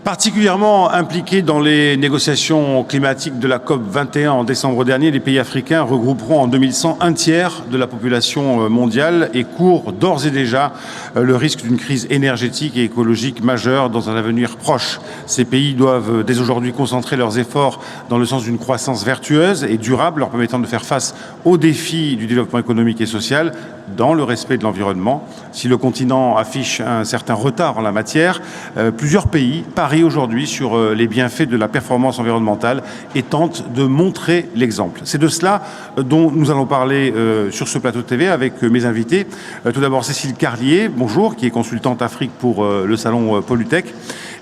Particulièrement impliqués dans les négociations climatiques de la COP 21 en décembre dernier, les pays africains regrouperont en 2100 un tiers de la population mondiale et courent d'ores et déjà le risque d'une crise énergétique et écologique majeure dans un avenir proche. Ces pays doivent dès aujourd'hui concentrer leurs efforts dans le sens d'une croissance vertueuse et durable, leur permettant de faire face aux défis du développement économique et social dans le respect de l'environnement. Si le continent affiche un certain retard en la matière, plusieurs pays parient aujourd'hui sur les bienfaits de la performance environnementale et tentent de montrer l'exemple. C'est de cela dont nous allons parler sur ce plateau de TV avec mes invités. Tout d'abord Cécile Carlier, bonjour, qui est consultante Afrique pour le salon Polytech.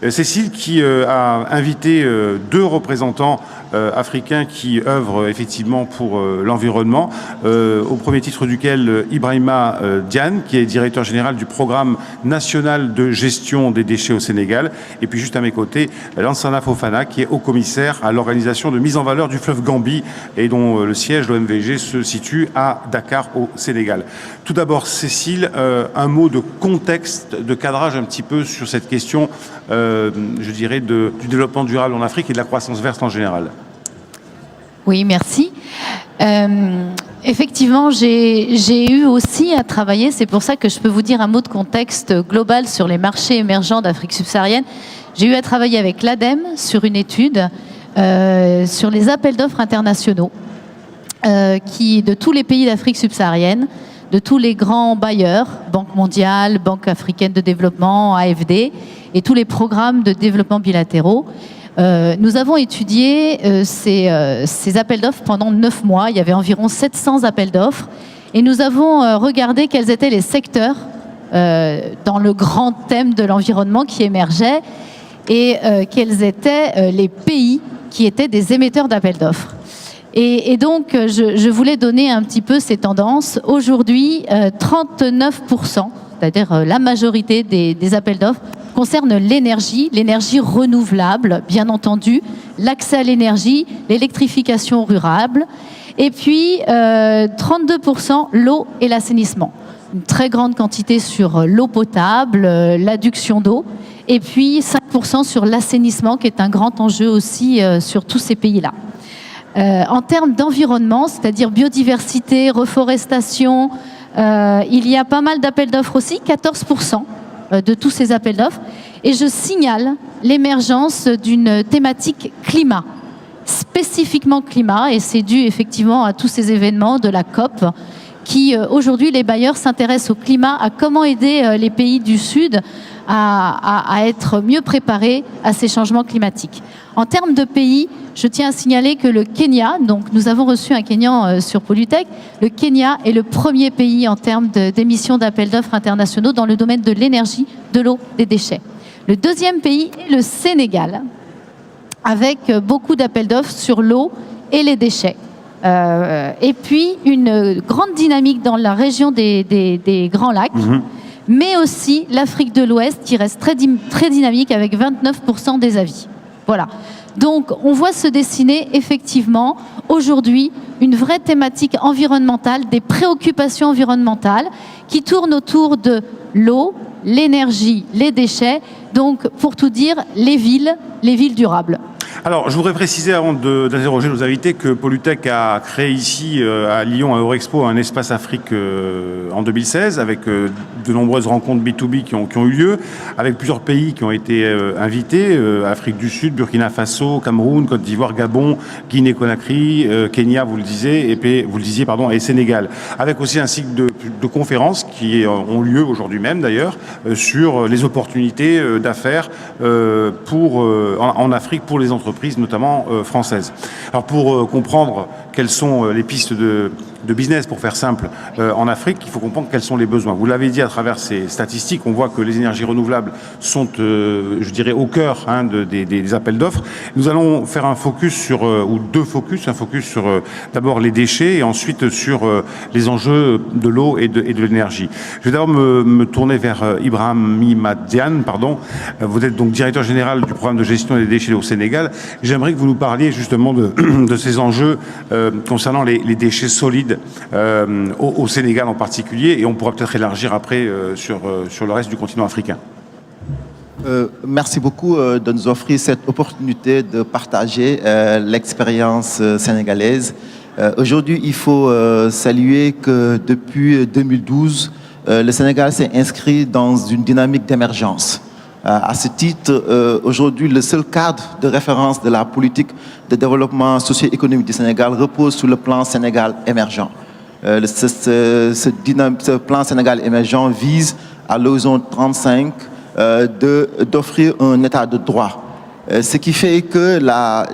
Cécile qui a invité deux représentants africains qui œuvrent effectivement pour l'environnement, au premier titre duquel Ibrahima Diane, qui est directeur général du programme national de gestion des déchets au Sénégal, et puis juste à mes côtés, Lansana Fofana, qui est haut-commissaire à l'organisation de mise en valeur du fleuve Gambie et dont le siège, l'OMVG, se situe à Dakar au Sénégal. Tout d'abord, Cécile, un mot de contexte, de cadrage un petit peu sur cette question, je dirais, du développement durable en Afrique et de la croissance verte en général. Oui, merci. Effectivement, j'ai eu aussi à travailler, c'est pour ça que je peux vous dire un mot de contexte global sur les marchés émergents d'Afrique subsaharienne. J'ai eu à travailler avec l'ADEME sur une étude sur les appels d'offres internationaux de tous les pays d'Afrique subsaharienne, de tous les grands bailleurs, Banque mondiale, Banque africaine de développement, AFD, et tous les programmes de développement bilatéraux. Nous avons étudié ces appels d'offres pendant 9 mois. Il y avait environ 700 appels d'offres. Et nous avons regardé quels étaient les secteurs dans le grand thème de l'environnement qui émergeait et quels étaient les pays qui étaient des émetteurs d'appels d'offres. Et donc, je voulais donner un petit peu ces tendances. Aujourd'hui, 39%, c'est-à-dire la majorité des appels d'offres, concerne l'énergie renouvelable, bien entendu, l'accès à l'énergie, l'électrification rurale, et puis 32% l'eau et l'assainissement. Une très grande quantité sur l'eau potable, l'adduction d'eau, et puis 5% sur l'assainissement, qui est un grand enjeu aussi sur tous ces pays-là. En termes d'environnement, c'est-à-dire biodiversité, reforestation, il y a pas mal d'appels d'offres aussi, 14%. De tous ces appels d'offres. Et je signale l'émergence d'une thématique climat, spécifiquement climat, et c'est dû effectivement à tous ces événements de la COP, qui aujourd'hui les bailleurs s'intéressent au climat, à comment aider les pays du Sud à être mieux préparés à ces changements climatiques. En termes de pays, je tiens à signaler que le Kenya, donc nous avons reçu un Kenyan sur Polytech, le Kenya est le premier pays en termes d'émissions d'appels d'offres internationaux dans le domaine de l'énergie, de l'eau, des déchets. Le deuxième pays est le Sénégal, avec beaucoup d'appels d'offres sur l'eau et les déchets. Et puis une grande dynamique dans la région des Grands Lacs, mais aussi l'Afrique de l'Ouest qui reste très dynamique avec 29% des avis. Voilà. Donc, on voit se dessiner effectivement aujourd'hui une vraie thématique environnementale, des préoccupations environnementales qui tournent autour de l'eau, l'énergie, les déchets. Donc, pour tout dire, les villes durables. Alors, je voudrais préciser, avant d'interroger nos invités, que Polytech a créé ici, à Lyon, à Eurexpo, un espace Afrique en 2016, avec de nombreuses rencontres B2B qui ont eu lieu, avec plusieurs pays qui ont été invités, Afrique du Sud, Burkina Faso, Cameroun, Côte d'Ivoire, Gabon, Guinée-Conakry, Kenya, vous le disiez, et Sénégal. Avec aussi un cycle de conférences qui ont lieu aujourd'hui même, d'ailleurs, sur les opportunités d'affaires en Afrique pour les entreprises, notamment françaises. Alors pour comprendre quelles sont les pistes de business, pour faire simple, en Afrique, il faut comprendre quels sont les besoins. Vous l'avez dit à travers ces statistiques, on voit que les énergies renouvelables sont, je dirais, au cœur des appels d'offres. Nous allons faire un focus ou deux focus, un focus sur d'abord les déchets et ensuite sur les enjeux de l'eau et de l'énergie. Je vais d'abord me tourner vers Ibrahima Diane, Vous êtes donc directeur général du programme de gestion des déchets au Sénégal. J'aimerais que vous nous parliez justement de ces enjeux concernant les déchets solides au Sénégal en particulier, et on pourra peut-être élargir après sur le reste du continent africain. Merci beaucoup de nous offrir cette opportunité de partager l'expérience sénégalaise. Aujourd'hui, il faut saluer que depuis 2012, le Sénégal s'est inscrit dans une dynamique d'émergence. À ce titre, aujourd'hui, le seul cadre de référence de la politique de développement socio-économique du Sénégal repose sur le plan Sénégal émergent. Ce plan Sénégal émergent vise à l'horizon 35 d'offrir un état de droit. Ce qui fait que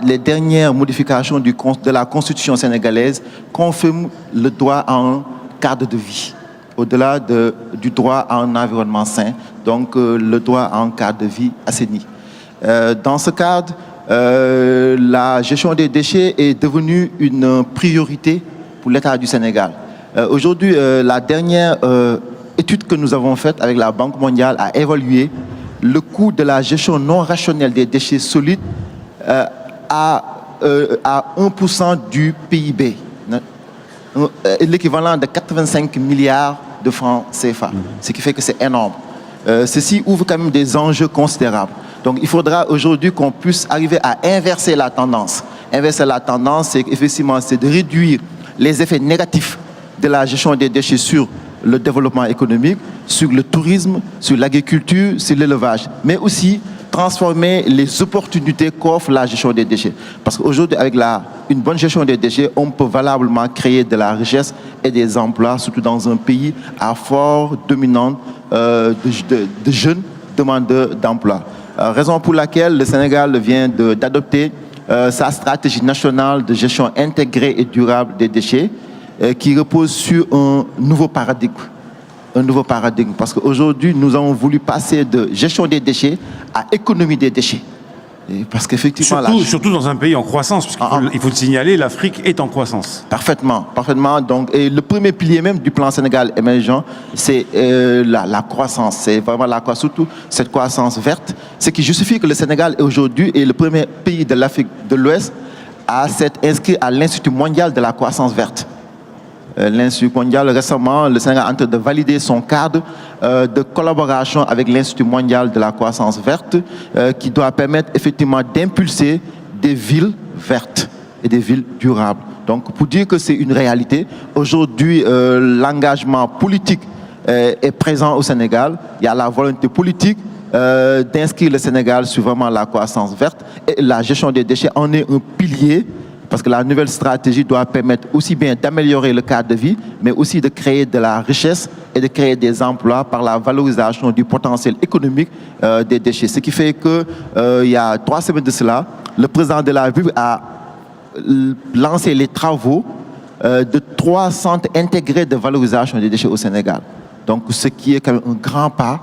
les dernières modifications de la Constitution sénégalaise confirment le droit à un cadre de vie, au-delà du droit à un environnement sain, donc le droit à un cadre de vie assaini. Dans ce cadre, la gestion des déchets est devenue une priorité pour l'État du Sénégal. Aujourd'hui, la dernière étude que nous avons faite avec la Banque mondiale a évalué le coût de la gestion non rationnelle des déchets solides à 1% du PIB, l'équivalent de 85 milliards de francs CFA, ce qui fait que c'est énorme. Ceci ouvre quand même des enjeux considérables. Donc il faudra aujourd'hui qu'on puisse arriver à inverser la tendance. Inverser la tendance, c'est effectivement de réduire les effets négatifs de la gestion des déchets sur le développement économique, sur le tourisme, sur l'agriculture, sur l'élevage, mais aussi transformer les opportunités qu'offre la gestion des déchets. Parce qu'aujourd'hui, avec une bonne gestion des déchets, on peut valablement créer de la richesse et des emplois, surtout dans un pays à fort dominante de jeunes demandeurs d'emploi. Raison pour laquelle le Sénégal vient d'adopter sa stratégie nationale de gestion intégrée et durable des déchets, qui repose sur un nouveau paradigme. Un nouveau paradigme, parce qu'aujourd'hui, nous avons voulu passer de gestion des déchets à économie des déchets. Et parce qu'effectivement... Surtout dans un pays en croissance, puisqu'il faut le signaler, l'Afrique est en croissance. Parfaitement, parfaitement. Donc, et le premier pilier même du plan Sénégal émergent, c'est la croissance. C'est vraiment surtout cette croissance verte. Ce qui justifie que le Sénégal aujourd'hui est le premier pays de l'Afrique de l'Ouest à s'être inscrit à l'Institut mondial de la croissance verte. L'Institut mondial, récemment, le Sénégal est en train de valider son cadre de collaboration avec l'Institut mondial de la croissance verte qui doit permettre effectivement d'impulser des villes vertes et des villes durables. Donc, pour dire que c'est une réalité, aujourd'hui, l'engagement politique est présent au Sénégal. Il y a la volonté politique d'inscrire le Sénégal sur vraiment la croissance verte et la gestion des déchets en est un pilier. Parce que la nouvelle stratégie doit permettre aussi bien d'améliorer le cadre de vie, mais aussi de créer de la richesse et de créer des emplois par la valorisation du potentiel économique des déchets. Ce qui fait que il y a 3 semaines de cela, le président de la République a lancé les travaux de 3 centres intégrés de valorisation des déchets au Sénégal. Donc, ce qui est quand même un grand pas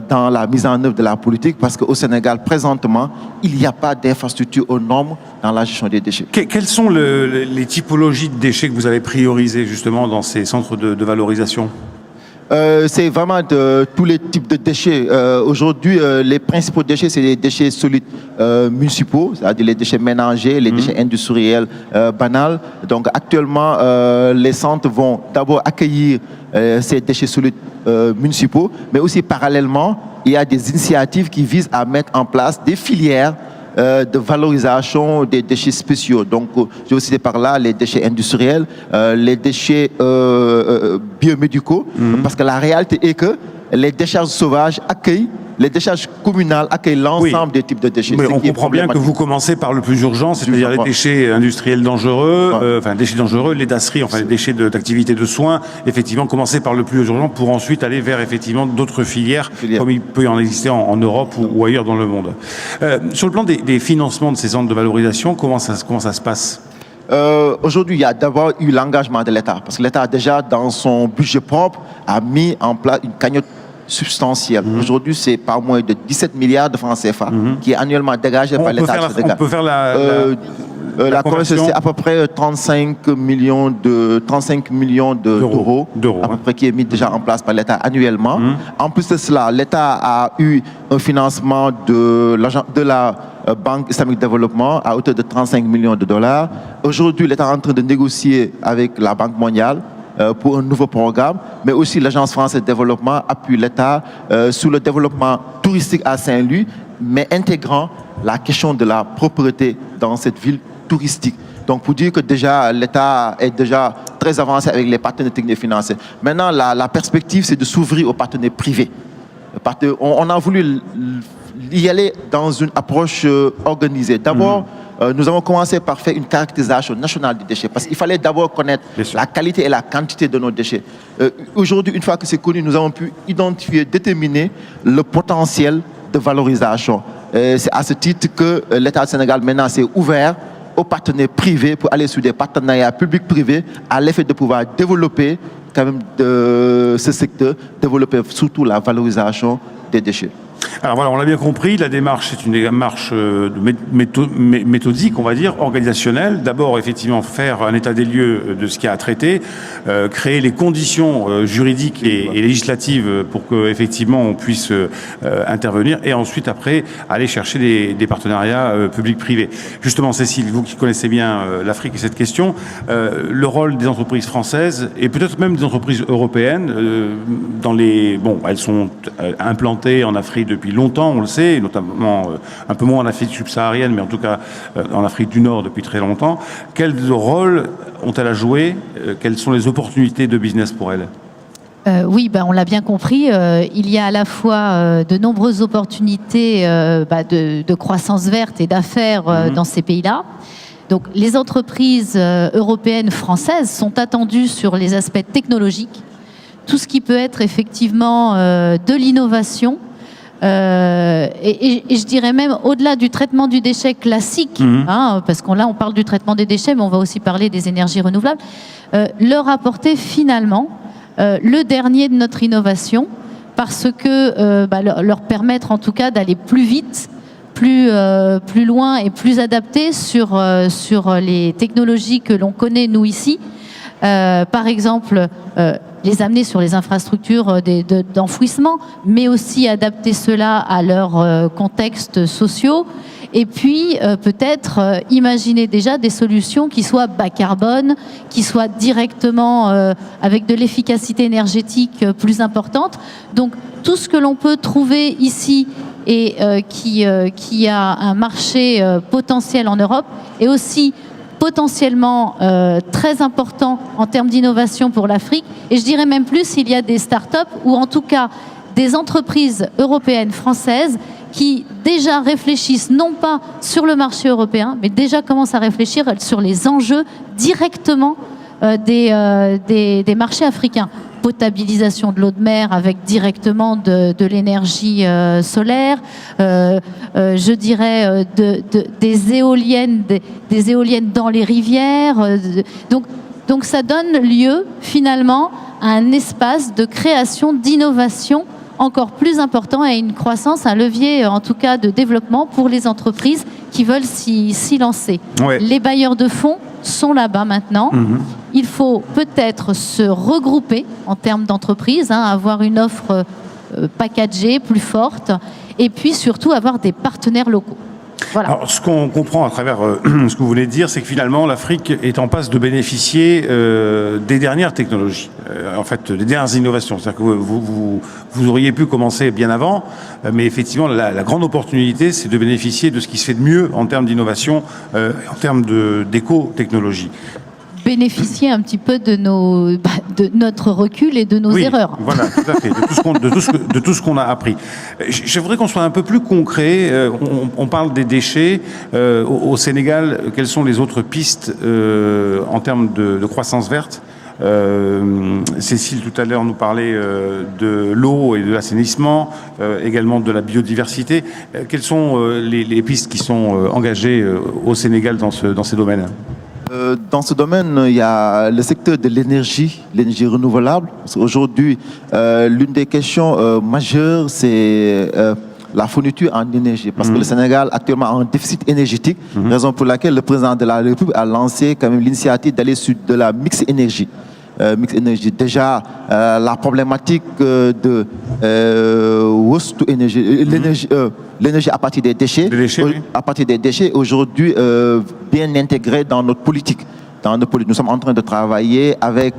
dans la mise en œuvre de la politique, parce qu'au Sénégal, présentement, il n'y a pas d'infrastructure aux normes dans la gestion des déchets. Quelles sont les typologies de déchets que vous avez priorisées justement dans ces centres de valorisation ? C'est vraiment tous les types de déchets. Aujourd'hui, les principaux déchets, c'est les déchets solides municipaux, c'est-à-dire les déchets ménagers, les déchets industriels banals. Donc actuellement, les centres vont d'abord accueillir ces déchets solides municipaux, mais aussi parallèlement, il y a des initiatives qui visent à mettre en place des filières de valorisation des déchets spéciaux. Donc, j'ai aussi par là les déchets industriels, les déchets biomédicaux, parce que la réalité est que les décharges sauvages les décharges communales accueillent l'ensemble des types de déchets. Mais on comprend bien que vous commencez par le plus urgent, c'est-à-dire les déchets industriels dangereux, déchets dangereux, les dasseries, les déchets d'activité de soins. Effectivement, commencer par le plus urgent pour ensuite aller vers effectivement d'autres filières, comme il peut y en exister en Europe ou ailleurs dans le monde. Sur le plan des financements de ces centres de valorisation, comment ça se passe ? Aujourd'hui, il y a d'abord eu l'engagement de l'État, parce que l'État déjà dans son budget propre a mis en place une cagnotte substantielle. Aujourd'hui, c'est pas moins de 17 milliards de francs CFA qui est annuellement dégagé par l'État. On peut faire la conversion, c'est à peu près 35 millions d'euros, à peu près qui est mis déjà en place par l'État annuellement. En plus de cela, l'État a eu un financement de la Banque islamique de développement à hauteur de 35 millions de dollars. Aujourd'hui, l'État est en train de négocier avec la Banque mondiale pour un nouveau programme, mais aussi l'Agence française de développement appuie l'État sur le développement touristique à Saint-Louis, mais intégrant la question de la propreté dans cette ville touristique. Donc, pour dire que déjà, l'État est déjà très avancé avec les partenaires techniques et financiers. Maintenant, la perspective, c'est de s'ouvrir aux partenaires privés. On a voulu y aller dans une approche organisée. D'abord, nous avons commencé par faire une caractérisation nationale des déchets, parce qu'il fallait d'abord connaître la qualité et la quantité de nos déchets. Aujourd'hui, une fois que c'est connu, nous avons pu identifier, déterminer le potentiel de valorisation. C'est à ce titre que l'État du Sénégal maintenant s'est ouvert aux partenaires privés pour aller sur des partenariats publics-privés à l'effet de pouvoir développer quand même ce secteur, développer surtout la valorisation des déchets. Alors voilà, on l'a bien compris, la démarche, c'est une démarche méthodique, on va dire, organisationnelle. D'abord, effectivement, faire un état des lieux de ce qu'il y a à traiter, créer les conditions juridiques et législatives pour qu'effectivement on puisse intervenir, et ensuite, après, aller chercher des partenariats publics-privés. Justement, Cécile, vous qui connaissez bien l'Afrique et cette question, le rôle des entreprises françaises, et peut-être même des entreprises européennes, elles sont implantées en Afrique depuis longtemps, on le sait, notamment un peu moins en Afrique subsaharienne, mais en tout cas en Afrique du Nord depuis très longtemps. Quel rôle ont-elles à jouer? Quelles sont les opportunités de business pour elles? Oui, on l'a bien compris. Il y a à la fois de nombreuses opportunités de croissance verte et d'affaires dans ces pays-là. Donc, les entreprises européennes, françaises sont attendues sur les aspects technologiques. Tout ce qui peut être effectivement de l'innovation, et je dirais même au-delà du traitement du déchet classique, parce qu'on parle du traitement des déchets, mais on va aussi parler des énergies renouvelables, leur apporter finalement le dernier de notre innovation, parce que leur permettre en tout cas d'aller plus vite, plus loin et plus adapté sur les technologies que l'on connaît nous ici. Par exemple, les amener sur les infrastructures d'enfouissement, mais aussi adapter cela à leurs contextes sociaux. Et puis, peut-être imaginer déjà des solutions qui soient bas carbone, qui soient directement avec de l'efficacité énergétique plus importante. Donc, tout ce que l'on peut trouver ici et qui a un marché potentiel en Europe, et aussi potentiellement très important en termes d'innovation pour l'Afrique. Et je dirais même plus, il y a des start-up ou en tout cas des entreprises européennes, françaises qui déjà réfléchissent non pas sur le marché européen, mais déjà commencent à réfléchir sur les enjeux directement des marchés africains. Potabilisation de l'eau de mer avec directement de l'énergie solaire, je dirais des éoliennes dans les rivières. Donc ça donne lieu finalement à un espace de création, d'innovation encore plus important, et une croissance, un levier en tout cas de développement pour les entreprises qui veulent s'y lancer. Ouais. Les bailleurs de fonds sont là-bas maintenant. Il faut peut-être se regrouper en termes d'entreprise, avoir une offre packagée, plus forte, et puis surtout avoir des partenaires locaux. Voilà. Alors, ce qu'on comprend à travers ce que vous venez de dire, c'est que finalement l'Afrique est en passe de bénéficier des dernières technologies, en fait des dernières innovations. C'est-à-dire que vous auriez pu commencer bien avant, mais effectivement la grande opportunité, c'est de bénéficier de ce qui se fait de mieux en termes d'innovation, en termes d'éco-technologie. Bénéficier un petit peu de notre recul et de nos erreurs. Voilà, tout à fait, de tout ce qu'on a appris. Je voudrais qu'on soit un peu plus concret. On parle des déchets. Au Sénégal, quelles sont les autres pistes en termes de croissance verte? Cécile, tout à l'heure, nous parlait de l'eau et de l'assainissement, également de la biodiversité. Quelles sont les pistes qui sont engagées au Sénégal dans ces domaines? Dans ce domaine, il y a le secteur de l'énergie renouvelable. Aujourd'hui, l'une des questions majeures, c'est la fourniture en énergie. Parce que le Sénégal actuellement a un déficit énergétique, raison pour laquelle le président de la République a lancé quand même l'initiative d'aller sur de la mix énergie. Déjà, la problématique de l'énergie à partir des déchets, oui. à partir des déchets aujourd'hui bien intégrée dans notre politique. dans nos politiques. Nous sommes en train de travailler avec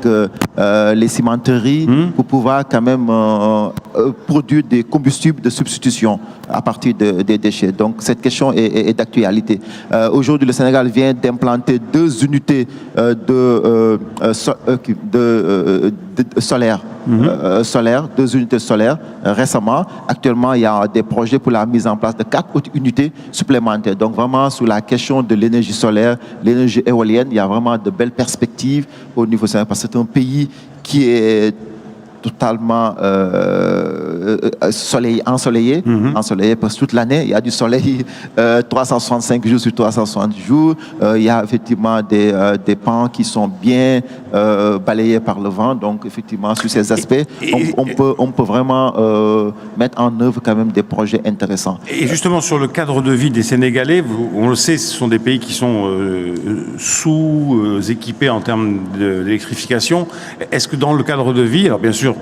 les cimenteries pour pouvoir quand même produire des combustibles de substitution à partir des déchets. Donc cette question est d'actualité. Aujourd'hui, le Sénégal vient d'implanter 2 unités solaires. 2 unités solaires récemment. Actuellement, il y a des projets pour la mise en place de 4 autres unités supplémentaires. Donc vraiment, sur la question de l'énergie solaire, l'énergie éolienne, il y a vraiment de belles perspectives au niveau Sénégal, parce que c'est un pays qui est totalement ensoleillé parce que toute l'année, il y a du soleil 365 jours sur 360 jours. Il y a effectivement des pans qui sont bien balayés par le vent. Donc, effectivement, sur ces aspects, on peut vraiment mettre en œuvre quand même des projets intéressants. Et justement, sur le cadre de vie des Sénégalais, on le sait, ce sont des pays qui sont sous-équipés en termes d'électrification. Est-ce que dans le cadre de vie, alors bien sûr,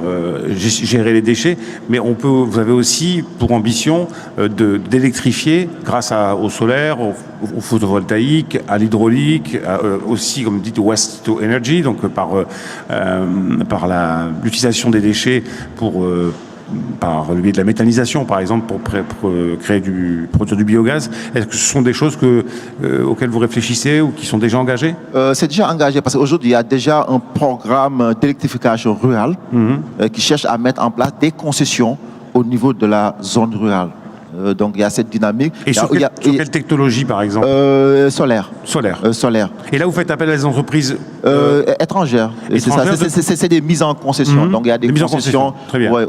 gérer les déchets, mais vous avez aussi pour ambition d'électrifier grâce au solaire, au photovoltaïque, à l'hydraulique, aussi, comme dit, waste to energy, donc par l'utilisation des déchets par le biais de la méthanisation, par exemple, pour produire du biogaz. Est-ce que ce sont des choses auxquelles vous réfléchissez ou qui sont déjà engagées? C'est déjà engagé parce qu'aujourd'hui, il y a déjà un programme d'électrification rurale qui cherche à mettre en place des concessions au niveau de la zone rurale. Donc il y a cette dynamique. Et sur quelle technologie, par exemple? Solaire. Solaire. Et là, vous faites appel à des entreprises étrangères. C'est des mises en concession. Donc il y a des concessions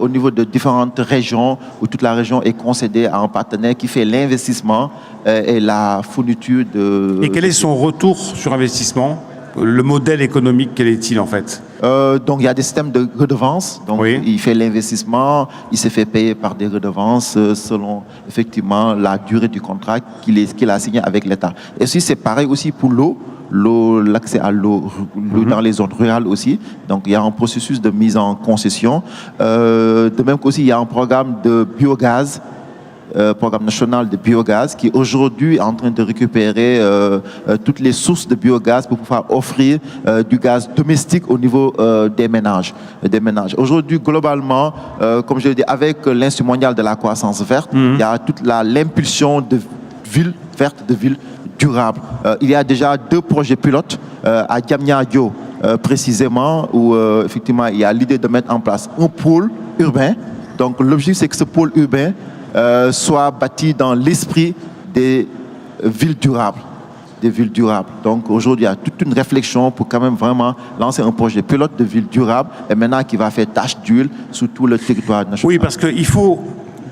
au niveau de différentes régions où toute la région est concédée à un partenaire qui fait l'investissement et la fourniture de... Et quel est son retour sur investissement? Le modèle économique, quel est-il en fait? Donc il y a des systèmes de redevances. Donc il fait l'investissement, il se fait payer par des redevances selon effectivement la durée du contrat qu'il a signé avec l'État. Et si c'est pareil aussi pour l'accès à l'eau dans les zones rurales aussi. Donc il y a un processus de mise en concession. De même qu'aussi il y a un programme de biogaz. Programme national de biogaz qui aujourd'hui est en train de récupérer toutes les sources de biogaz pour pouvoir offrir du gaz domestique au niveau des ménages. Aujourd'hui, globalement, comme je l'ai dit, avec l'Institut mondial de la croissance verte, il y a toute l'impulsion de villes vertes, de villes durables. Il y a déjà 2 projets pilotes à Diamniadio, précisément, où effectivement il y a l'idée de mettre en place un pôle urbain. Donc l'objectif, c'est que ce pôle urbain soit bâti dans l'esprit des villes durables. Donc aujourd'hui, il y a toute une réflexion pour quand même vraiment lancer un projet pilote de ville durable et maintenant qui va faire tache d'huile sur tout le territoire national. Oui, parce qu'il faut,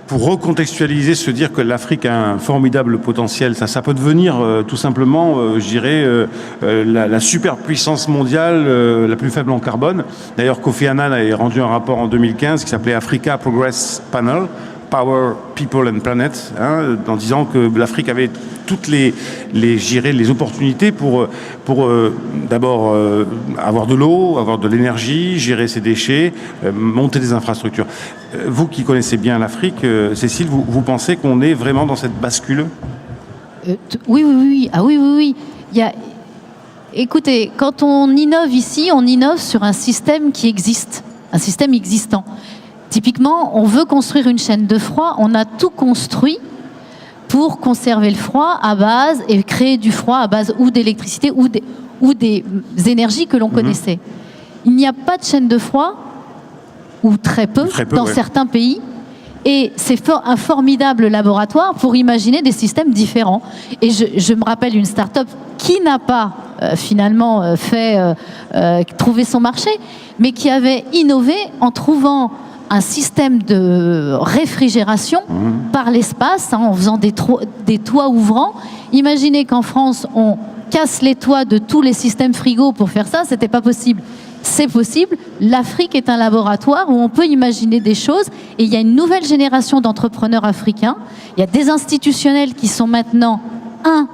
pour recontextualiser, se dire que l'Afrique a un formidable potentiel. Ça peut devenir tout simplement, je dirais, la superpuissance mondiale la plus faible en carbone. D'ailleurs, Kofi Annan a rendu un rapport en 2015 qui s'appelait Africa Progress Panel, Power, People and Planet, en disant que l'Afrique avait toutes les opportunités pour d'abord avoir de l'eau, avoir de l'énergie, gérer ses déchets, monter des infrastructures. Vous qui connaissez bien l'Afrique, Cécile, vous pensez qu'on est vraiment dans cette bascule? Oui. Ah oui. Écoutez, quand on innove ici, on innove sur un système qui existe, un système existant. Typiquement, on veut construire une chaîne de froid, on a tout construit pour conserver le froid à base et créer du froid à base ou d'électricité ou des énergies que l'on connaissait. Il n'y a pas de chaîne de froid, ou très peu dans certains pays, et c'est un formidable laboratoire pour imaginer des systèmes différents. Et je me rappelle une start-up qui n'a pas finalement trouvé son marché, mais qui avait innové en trouvant un système de réfrigération par l'espace, en faisant des toits ouvrants. Imaginez qu'en France, on casse les toits de tous les systèmes frigo pour faire ça, c'était pas possible. C'est possible. L'Afrique est un laboratoire où on peut imaginer des choses et il y a une nouvelle génération d'entrepreneurs africains. Il y a des institutionnels qui sont maintenant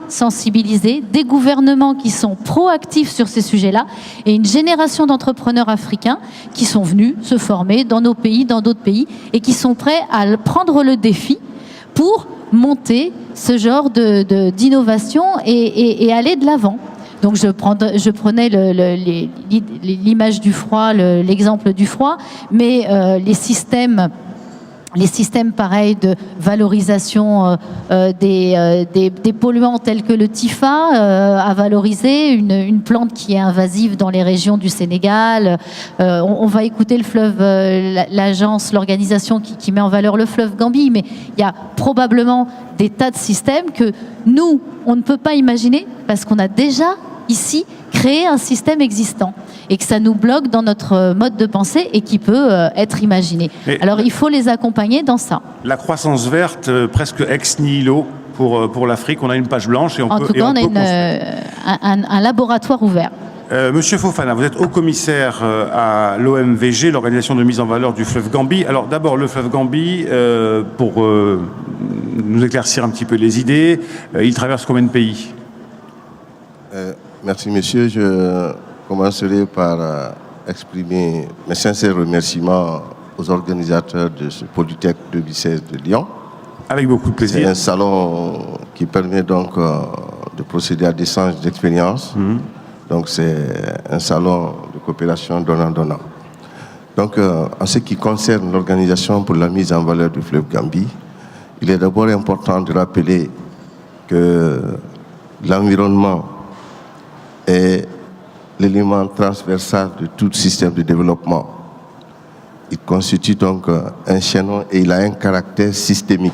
sensibilisés, des gouvernements qui sont proactifs sur ces sujets-là et une génération d'entrepreneurs africains qui sont venus se former dans nos pays, dans d'autres pays et qui sont prêts à prendre le défi pour monter ce genre d'innovation et aller de l'avant. Donc je prenais l'image du froid, l'exemple du froid, mais les systèmes pareils de valorisation des polluants tels que le TIFA à valoriser, une plante qui est invasive dans les régions du Sénégal. On va écouter le fleuve, l'organisation qui met en valeur le fleuve Gambie, mais il y a probablement des tas de systèmes que nous, on ne peut pas imaginer parce qu'on a déjà ici créé un système existant et que ça nous bloque dans notre mode de pensée et qui peut être imaginé. Alors il faut les accompagner dans ça. La croissance verte, presque ex nihilo pour l'Afrique, on a une page blanche et on peut... En tout cas, on a un laboratoire ouvert. Monsieur Fofana, vous êtes haut-commissaire à l'OMVG, l'Organisation de mise en valeur du fleuve Gambie. Alors d'abord, le fleuve Gambie, pour nous éclaircir un petit peu les idées, il traverse combien de pays ? Merci, monsieur. Je commencerai par exprimer mes sincères remerciements aux organisateurs de ce Polytech 2016 de Lyon. Avec beaucoup de plaisir. C'est un salon qui permet donc de procéder à des échanges d'expériences. Donc, c'est un salon de coopération donnant-donnant. Donc, en ce qui concerne l'Organisation pour la mise en valeur du fleuve Gambie, il est d'abord important de rappeler que l'environnement est l'élément transversal de tout système de développement. Il constitue donc un chaînon et il a un caractère systémique.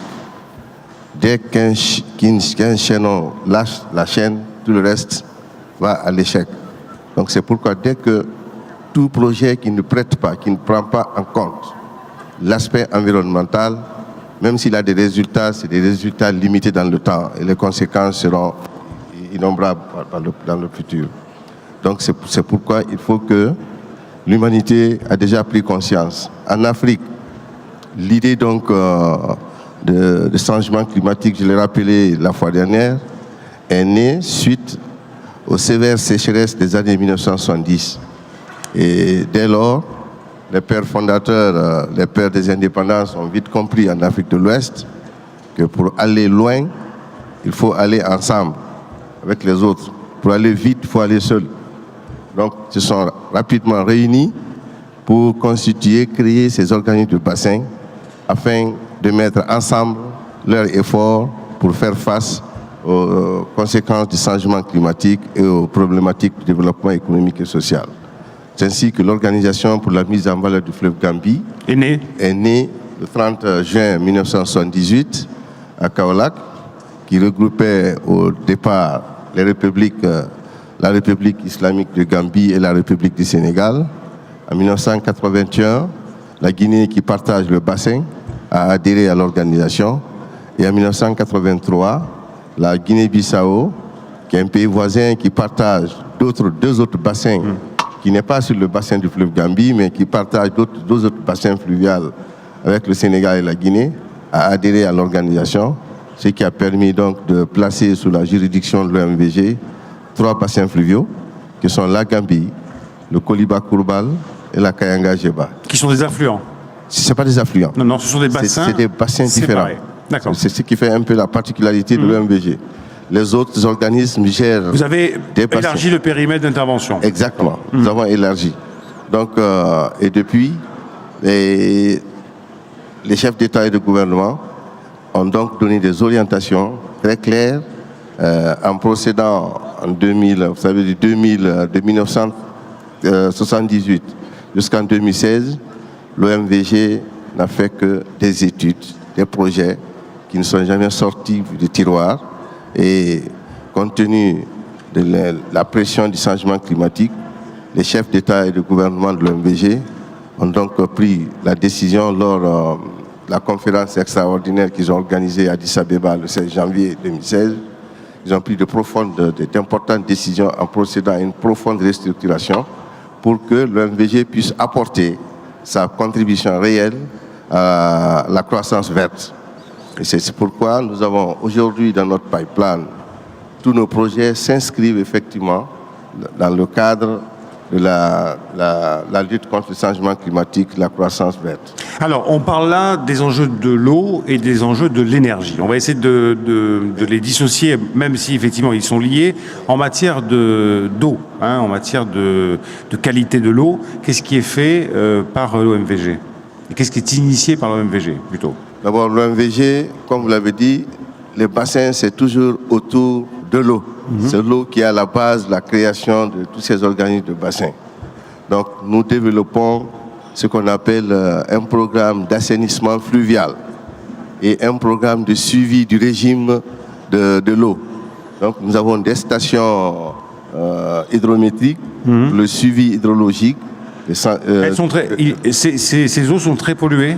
Dès qu'un chaînon lâche la chaîne, tout le reste va à l'échec. Donc c'est pourquoi dès que tout projet qui ne prête pas, qui ne prend pas en compte l'aspect environnemental, même s'il a des résultats, c'est des résultats limités dans le temps et les conséquences seront innombrables dans le futur. Donc c'est pourquoi il faut que l'humanité a déjà pris conscience. En Afrique, l'idée donc de changement climatique, je l'ai rappelé la fois dernière, est née suite aux sévères sécheresses des années 1970. Et dès lors, les pères fondateurs, les pères des indépendances ont vite compris en Afrique de l'Ouest que pour aller loin, il faut aller ensemble avec les autres. Pour aller vite, il faut aller seul. Donc, ils se sont rapidement réunis pour créer ces organismes de bassin afin de mettre ensemble leurs efforts pour faire face aux conséquences du changement climatique et aux problématiques du développement économique et social. C'est ainsi que l'Organisation pour la mise en valeur du fleuve Gambie est née le 30 juin 1978 à Kaolack, qui regroupait au départ la République islamique de Gambie et la République du Sénégal. En 1981, la Guinée, qui partage le bassin, a adhéré à l'organisation. Et en 1983, la Guinée-Bissau, qui est un pays voisin qui partage deux autres bassins, qui n'est pas sur le bassin du fleuve Gambie, mais qui partage deux autres bassins fluviaux avec le Sénégal et la Guinée, a adhéré à l'organisation, ce qui a permis donc de placer sous la juridiction de l'OMVG 3 bassins fluviaux, qui sont la Gambie, le Koliba-Kourbal et la Kayanga-Jeba. Qui sont des affluents? Ce ne sont pas des affluents. Non, ce sont des bassins. C'est des bassins différents. D'accord. C'est ce qui fait un peu la particularité de l'OMVG. Les autres organismes gèrent. Vous avez élargi le périmètre d'intervention. Exactement. Nous avons élargi. Donc, et depuis, les chefs d'État et de gouvernement ont donc donné des orientations très claires en procédant en 2000, vous savez, de 1978 jusqu'en 2016, l'OMVG n'a fait que des études, des projets qui ne sont jamais sortis du tiroir. Et compte tenu de la pression du changement climatique, les chefs d'État et de gouvernement de l'OMVG ont donc pris la décision lors de la conférence extraordinaire qu'ils ont organisée à Addis Abeba le 16 janvier 2016. Ils ont pris d'importantes décisions en procédant à une profonde restructuration pour que l'OMVG puisse apporter sa contribution réelle à la croissance verte. Et c'est pourquoi nous avons aujourd'hui dans notre pipeline, tous nos projets s'inscrivent effectivement dans le cadre de la lutte contre le changement climatique, la croissance verte. Alors, on parle là des enjeux de l'eau et des enjeux de l'énergie. On va essayer de les dissocier, même si effectivement ils sont liés. En matière d'eau, en matière de qualité de l'eau, qu'est-ce qui est fait par l'OMVG? Et qu'est-ce qui est initié par l'OMVG, plutôt? D'abord, l'OMVG, comme vous l'avez dit, les bassins, c'est toujours autour de l'eau. C'est l'eau qui est à la base de la création de tous ces organismes de bassins. Donc, nous développons ce qu'on appelle un programme d'assainissement fluvial et un programme de suivi du régime de l'eau. Donc, nous avons des stations hydrométriques, le suivi hydrologique. Elles sont ces eaux sont très polluées?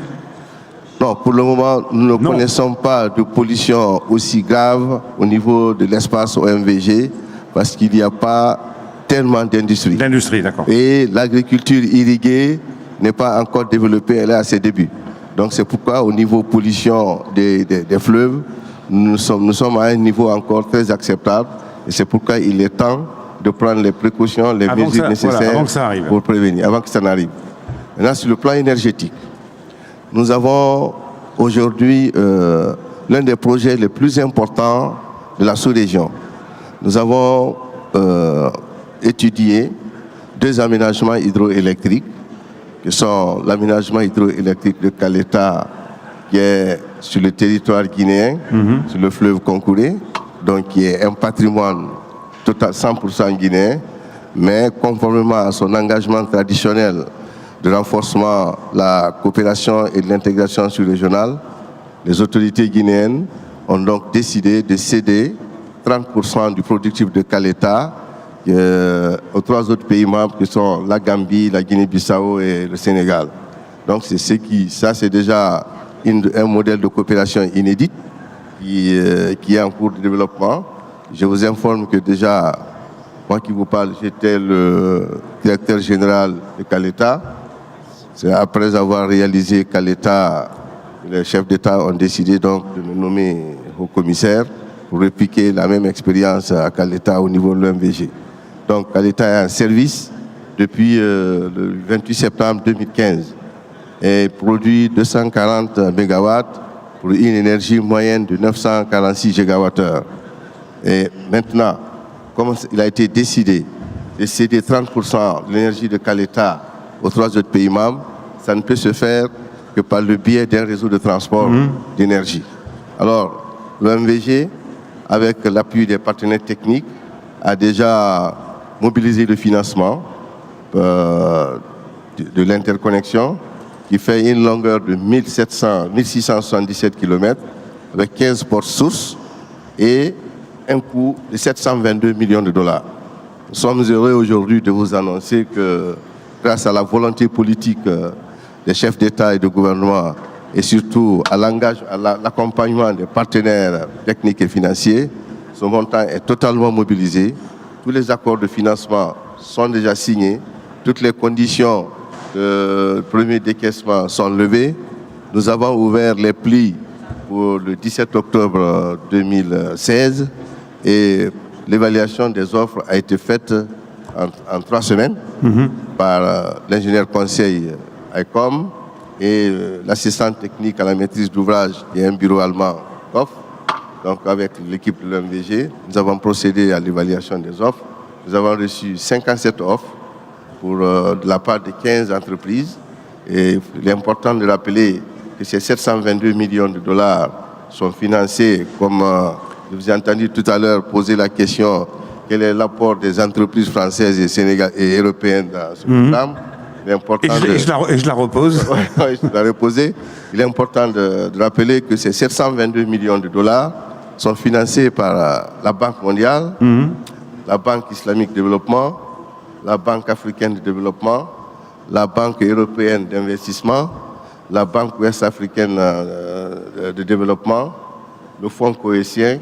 Non, pour le moment, nous ne connaissons pas de pollution aussi grave au niveau de l'espace OMVG parce qu'il n'y a pas tellement d'industrie. D'industrie, d'accord. Et l'agriculture irriguée n'est pas encore développée, elle est à ses débuts. Donc c'est pourquoi au niveau pollution des fleuves, nous sommes à un niveau encore très acceptable. Et c'est pourquoi il est temps de prendre les précautions, les mesures nécessaires pour prévenir, avant que ça n'arrive. Maintenant, sur le plan énergétique, nous avons aujourd'hui l'un des projets les plus importants de la sous-région. Nous avons étudié 2 aménagements hydroélectriques, qui sont l'aménagement hydroélectrique de Caleta, qui est sur le territoire guinéen, sur le fleuve Concouré, donc qui est un patrimoine total 100% guinéen, mais conformément à son engagement traditionnel de renforcement de la coopération et de l'intégration sous-régionale, les autorités guinéennes ont donc décidé de céder 30% du productif de Caleta aux 3 autres pays membres qui sont la Gambie, la Guinée-Bissau et le Sénégal. Donc ça c'est déjà un modèle de coopération inédite qui est en cours de développement. Je vous informe que déjà, moi qui vous parle, j'étais le directeur général de Caleta. C'est après avoir réalisé Caleta, les chefs d'État ont décidé donc de me nommer au commissaire pour répliquer la même expérience à Caleta au niveau de l'OMVG. Donc Caleta est en service depuis le 28 septembre 2015 et produit 240 MW pour une énergie moyenne de 946 GWh. Et maintenant, comme il a été décidé de céder 30% de l'énergie de Caleta aux 3 autres pays membres, ça ne peut se faire que par le biais d'un réseau de transport d'énergie. Alors, l'OMVG, avec l'appui des partenaires techniques, a déjà mobilisé le financement de l'interconnexion qui fait une longueur de 1677 km avec 15 ports sources et un coût de 722 millions de dollars. Nous sommes heureux aujourd'hui de vous annoncer que grâce à la volonté politique des chefs d'État et de gouvernement et surtout à l'accompagnement des partenaires techniques et financiers, ce montant est totalement mobilisé. Tous les accords de financement sont déjà signés. Toutes les conditions de premier décaissement sont levées. Nous avons ouvert les plis pour le 17 octobre 2016 et l'évaluation des offres a été faite en 3 semaines par l'ingénieur conseil ICOM et l'assistant technique à la maîtrise d'ouvrage qui est un bureau allemand, COF. Donc avec l'équipe de l'OMVG, nous avons procédé à l'évaluation des offres. Nous avons reçu 57 offres de la part de 15 entreprises. Et il est important de rappeler que ces 722 millions de dollars sont financés, comme je vous ai entendu tout à l'heure poser la question, quel est l'apport des entreprises françaises et européennes dans ce programme. Je la repose. Oui, je la reposer. Il est important de rappeler que ces 722 millions de dollars sont financés par la Banque mondiale, la Banque islamique de développement, la Banque africaine de développement, la Banque européenne d'investissement, la Banque ouest-africaine de développement, le Fonds cohésien,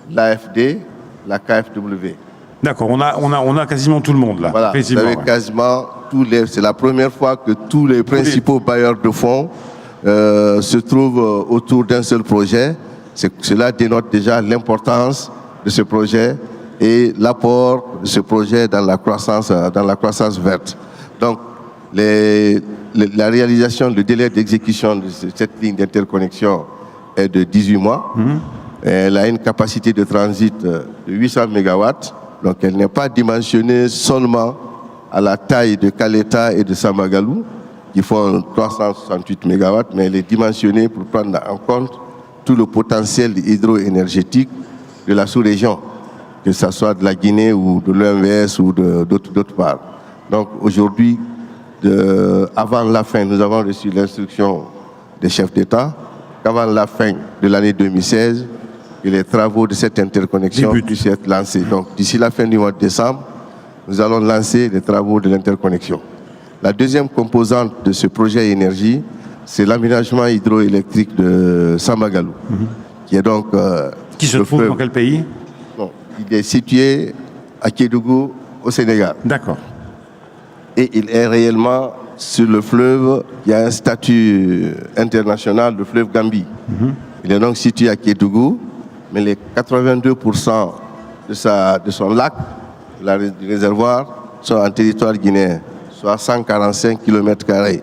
l'AFD, la KfW. D'accord, on a quasiment tout le monde là. Voilà, vous avez quasiment c'est la première fois que tous les principaux bailleurs de fonds se trouvent autour d'un seul projet. Cela dénote déjà l'importance de ce projet et l'apport de ce projet dans la croissance verte. Donc, la réalisation, le délai d'exécution de cette ligne d'interconnexion est de 18 mois. Elle a une capacité de transit de 800 MW. Donc, elle n'est pas dimensionnée seulement à la taille de Caleta et de Samagalou, qui font 368 MW, mais elle est dimensionnée pour prendre en compte tout le potentiel hydroénergétique de la sous-région, que ce soit de la Guinée ou de l'OMVS ou d'autres parts. Donc aujourd'hui, avant la fin, nous avons reçu l'instruction des chefs d'État qu'avant la fin de l'année 2016, que les travaux de cette interconnexion puissent être lancés. Donc d'ici la fin du mois de décembre, nous allons lancer les travaux de l'interconnexion. La deuxième composante de ce projet énergie, c'est l'aménagement hydroélectrique de Samagalou, qui est donc... qui se trouve dans quel pays? Bon, il est situé à Kédougou, au Sénégal. D'accord. Et il est réellement sur le fleuve, il y a un statut international, le fleuve Gambie. Il est donc situé à Kédougou, mais les 82% de son lac, du réservoir, sont en territoire guinéen, soit 145 km².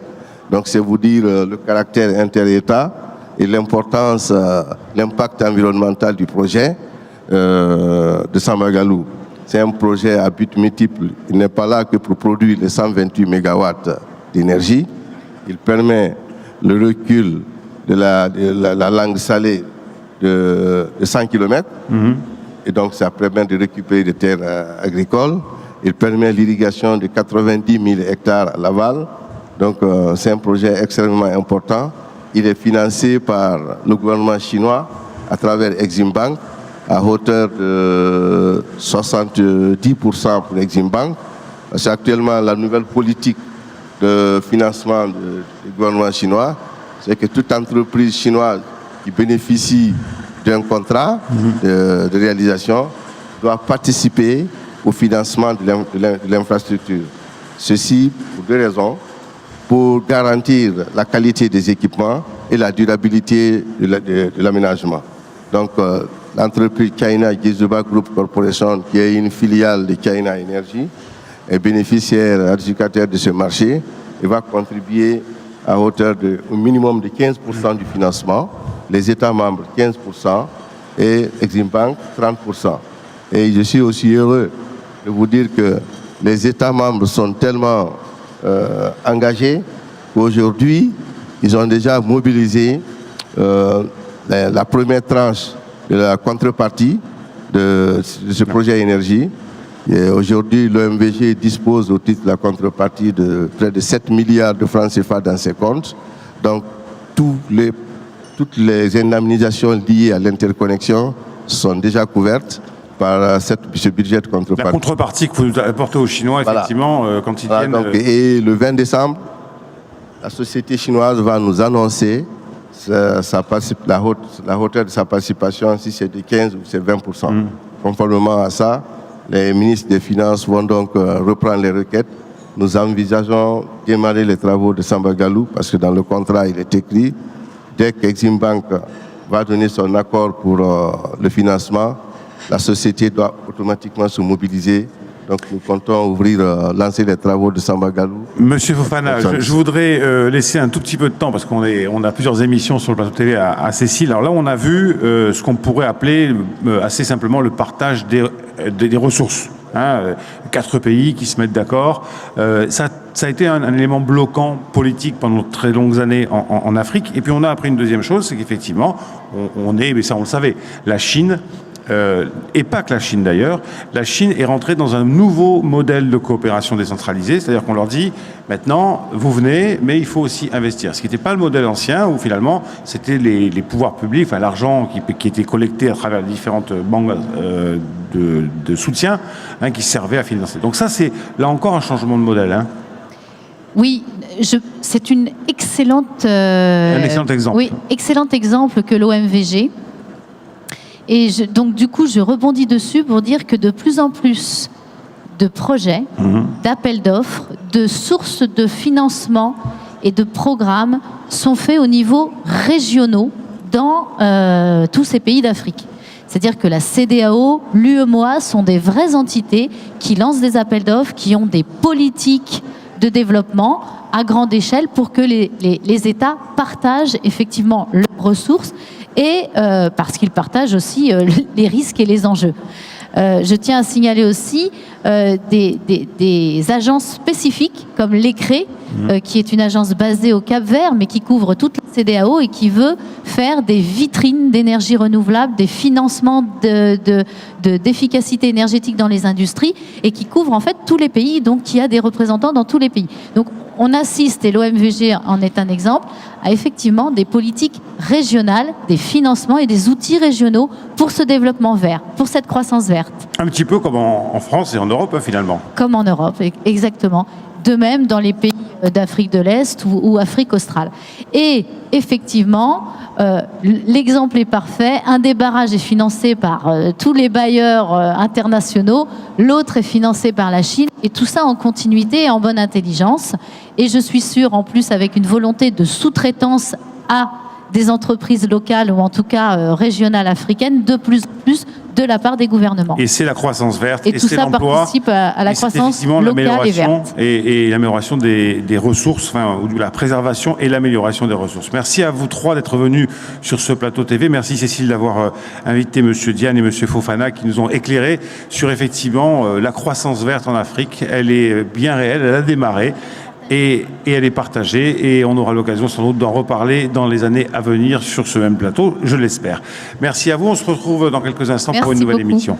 Donc c'est vous dire le caractère inter-État et l'importance, l'impact environnemental du projet de Samagalou. C'est un projet à but multiple. Il n'est pas là que pour produire les 128 MW d'énergie. Il permet le recul de la langue salée de 100 km. Et donc ça permet de récupérer des terres agricoles. Il permet l'irrigation de 90 000 hectares à l'aval. Donc c'est un projet extrêmement important. Il est financé par le gouvernement chinois à travers Exim Bank à hauteur de 70% pour Exim Bank. C'est actuellement la nouvelle politique de financement du gouvernement chinois. C'est que toute entreprise chinoise qui bénéficie d'un contrat de réalisation doit participer au financement de l'infrastructure. Ceci pour deux raisons. Pour garantir la qualité des équipements et la durabilité de l'aménagement. Donc, l'entreprise China Gizuba Group Corporation, qui est une filiale de China Energy, est bénéficiaire adjudicataire de ce marché et va contribuer à hauteur au minimum de 15% du financement, les États membres 15% et Exim Bank 30%. Et je suis aussi heureux de vous dire que les États membres sont tellement engagés qu'aujourd'hui, ils ont déjà mobilisé la première tranche de la contrepartie de ce projet énergie. Aujourd'hui, l'OMVG dispose au titre de la contrepartie de près de 7 milliards de francs CFA dans ses comptes. Donc, toutes les indemnisations liées à l'interconnexion sont déjà couvertes par ce budget de contrepartie. La contrepartie que vous apportez aux Chinois, effectivement, quand ils viennent... Donc, et le 20 décembre, la société chinoise va nous annoncer la hauteur de sa participation, si c'est de 15 ou c'est 20%. Conformément à ça, les ministres des Finances vont donc reprendre les requêtes. Nous envisageons démarrer les travaux de Samagalou, parce que dans le contrat, il est écrit, dès qu'Exim Bank va donner son accord pour le financement, la société doit automatiquement se mobiliser. Donc nous comptons lancer les travaux de Samagalou. Monsieur Fofana, je voudrais laisser un tout petit peu de temps, parce qu'on a plusieurs émissions sur le plateau télé à Cécile. Alors là, on a vu ce qu'on pourrait appeler assez simplement le partage des ressources. 4 pays qui se mettent d'accord. Ça a été un élément bloquant politique pendant de très longues années en Afrique. Et puis on a appris une deuxième chose, c'est qu'effectivement, mais ça on le savait, la Chine... et pas que la Chine d'ailleurs, la Chine est rentrée dans un nouveau modèle de coopération décentralisée, c'est-à-dire qu'on leur dit maintenant vous venez, mais il faut aussi investir. Ce qui n'était pas le modèle ancien où finalement c'était les pouvoirs publics, enfin l'argent qui était collecté à travers les différentes banques de soutien qui servaient à financer. Donc ça c'est là encore un changement de modèle. Oui, c'est une excellente, un excellent exemple. Oui, excellent exemple que l'OMVG. Et donc, du coup, je rebondis dessus pour dire que de plus en plus de projets, d'appels d'offres, de sources de financement et de programmes sont faits au niveau régionaux dans tous ces pays d'Afrique. C'est-à-dire que la CEDEAO, l'UEMOA sont des vraies entités qui lancent des appels d'offres, qui ont des politiques de développement à grande échelle pour que les États partagent effectivement leurs ressources et parce qu'ils partagent aussi les risques et les enjeux. Je tiens à signaler aussi des agences spécifiques comme l'ECRE, qui est une agence basée au Cap-Vert, mais qui couvre toute la CEDEAO et qui veut faire des vitrines d'énergie renouvelable, des financements d'efficacité énergétique dans les industries, et qui couvre en fait tous les pays, donc qui a des représentants dans tous les pays. Donc on assiste, et l'OMVG en est un exemple, à effectivement des politiques régionales, des financements et des outils régionaux pour ce développement vert, pour cette croissance verte. Un petit peu comme en France et en Europe, finalement. Comme en Europe, exactement. De même dans les pays d'Afrique de l'Est ou Afrique australe. Et effectivement, l'exemple est parfait. Un des barrages est financé par tous les bailleurs internationaux, l'autre est financé par la Chine, et tout ça en continuité et en bonne intelligence. Et je suis sûre, en plus, avec une volonté de sous-traitance à des entreprises locales ou en tout cas régionales africaines, de plus en plus de la part des gouvernements. Et c'est la croissance verte, et tout c'est ça l'emploi, participe à la croissance locale et verte. Et l'amélioration des ressources, enfin, ou de la préservation et l'amélioration des ressources. Merci à vous trois d'être venus sur ce plateau TV. Merci Cécile d'avoir invité Monsieur Diane et Monsieur Fofana qui nous ont éclairé sur effectivement la croissance verte en Afrique. Elle est bien réelle, elle a démarré. Et elle est partagée et on aura l'occasion sans doute d'en reparler dans les années à venir sur ce même plateau, je l'espère. Merci à vous, on se retrouve dans quelques instants pour une nouvelle émission.